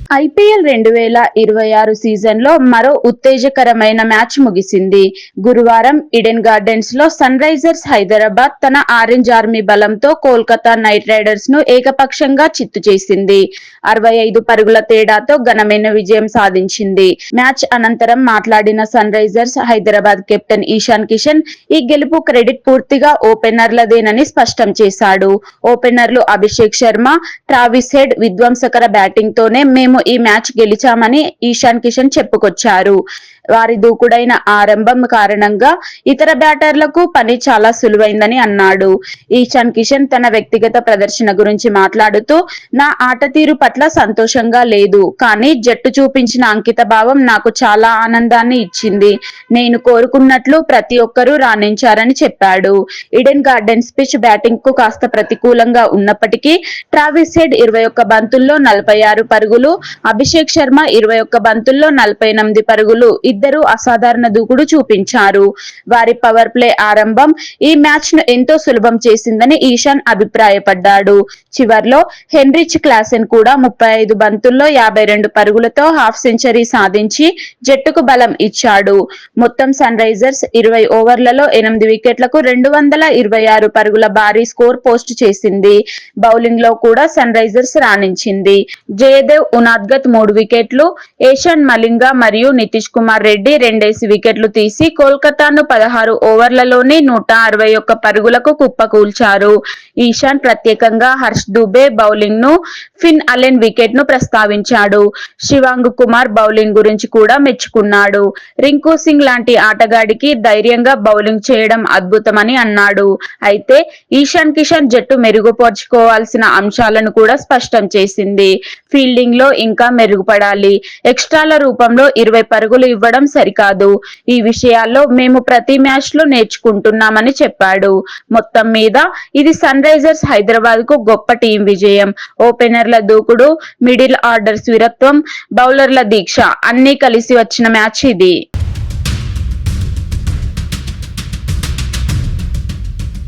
IPL 2026 సీజన్లో మరో ఉత్తేజకరమైన మ్యాచ్ ముగిసింది. గురువారం ఈడెన్ గార్డెన్స్ లో సన్ రైజర్స్ హైదరాబాద్ తన ఆరెంజ్ ఆర్మీ బలంతో కోల్కతా నైట్ రైడర్స్ ను ఏకపక్షంగా చిత్తు చేసింది. 65 పరుగుల తేడాతో ఘనమైన విజయం సాధించింది. మ్యాచ్ అనంతరం మాట్లాడిన Sunrisers Hyderabad captain Ishan Kishan ఈ గెలుపు క్రెడిట్ పూర్తిగా ఓపెనర్లదేనని స్పష్టం చేశాడు. ఓపెనర్లు అభిషేక్ శర్మ, ట్రావిస్ హెడ్ విధ్వంసకర బ్యాటింగ్ తోనే మేము ఈ మ్యాచ్ గెలిచామని ఇషాన్ కిషన్ చెప్పుకొచ్చారు. వారి దూకుడైన ఆరంభం కారణంగా ఇతర బ్యాటర్లకు పని చాలా సులువైందని అన్నాడు. ఇషాన్ కిషన్ తన వ్యక్తిగత ప్రదర్శన గురించి మాట్లాడుతూ, నా ఆట తీరు పట్ల సంతోషంగా లేదు, కానీ జట్టు చూపించిన అంకిత భావం నాకు చాలా ఆనందాన్ని ఇచ్చింది. నేను కోరుకున్నట్లు ప్రతి ఒక్కరూ రాణించారని చెప్పాడు. ఈడెన్ గార్డెన్స్ పిచ్ బ్యాటింగ్ కు కాస్త ప్రతికూలంగా ఉన్నప్పటికీ ట్రావిస్ హెడ్ 21 బంతుల్లో 46 పరుగులు, అభిషేక్ శర్మ 21 బంతుల్లో 48 పరుగులు ఇద్దరు అసాధారణ దూకుడు చూపించారు. వారి పవర్ ప్లే ఆరంభం ఈ మ్యాచ్ ను ఎంతో సులభం చేసిందని ఈశాన్ అభిప్రాయపడ్డాడు. చివర్లో హెన్రిచ్ క్లాసెన్ కూడా 35 బంతుల్లో 52 పరుగులతో హాఫ్ సెంచరీ సాధించి జట్టుకు బలం ఇచ్చాడు. మొత్తం సన్ రైజర్స్ 20 ఓవర్లలో 8 వికెట్లకు 226 పరుగుల భారీ స్కోర్ పోస్ట్ చేసింది. బౌలింగ్ లో కూడా సన్ రైజర్స్ రాణించింది. జయదేవ్ ఉనాద్గత్ 3 వికెట్లు, ఏషాన్ మలింగ మరియు నితీష్ కుమార్ రెడ్డి 2 వికెట్లు తీసి కోల్కతాను 16 ఓవర్లలోనే 161 పరుగులకు కుప్పకూల్చారు. ఈశాన్ ప్రత్యేకంగా హర్ష్ దుబే బౌలింగ్ ను, ఫిన్ అలెన్ వికెట్ ను ప్రస్తావించాడు. శివాంగ్ కుమార్ బౌలింగ్ గురించి కూడా మెచ్చుకున్నాడు. రింకు సింగ్ లాంటి ఆటగాడికి ధైర్యంగా బౌలింగ్ చేయడం అద్భుతమని అన్నాడు. అయితే ఇషాన్ కిషన్ జట్టు మెరుగుపరుచుకోవాల్సిన అంశాలను కూడా స్పష్టం చేసింది. ఫీల్డింగ్ లో ఇంకా మెరుగుపడాలి. ఎక్స్ట్రాల రూపంలో 20 పరుగులు ఇవ్వడం సరికాదు. ఈ విషయాల్లో మేము ప్రతి మ్యాచ్ లో నేర్చుకుంటున్నామని చెప్పాడు. మొత్తం మీద ఇది సన్ రైజర్స్ హైదరాబాద్ కు గొప్ప టీం విజయం. ఓపెనర్ల దూకుడు, మిడిల్ ఆర్డర్ స్థిరత్వం, బౌలర్ల దీక్ష అన్నీ కలిసి వచ్చిన మ్యాచ్ ఇది.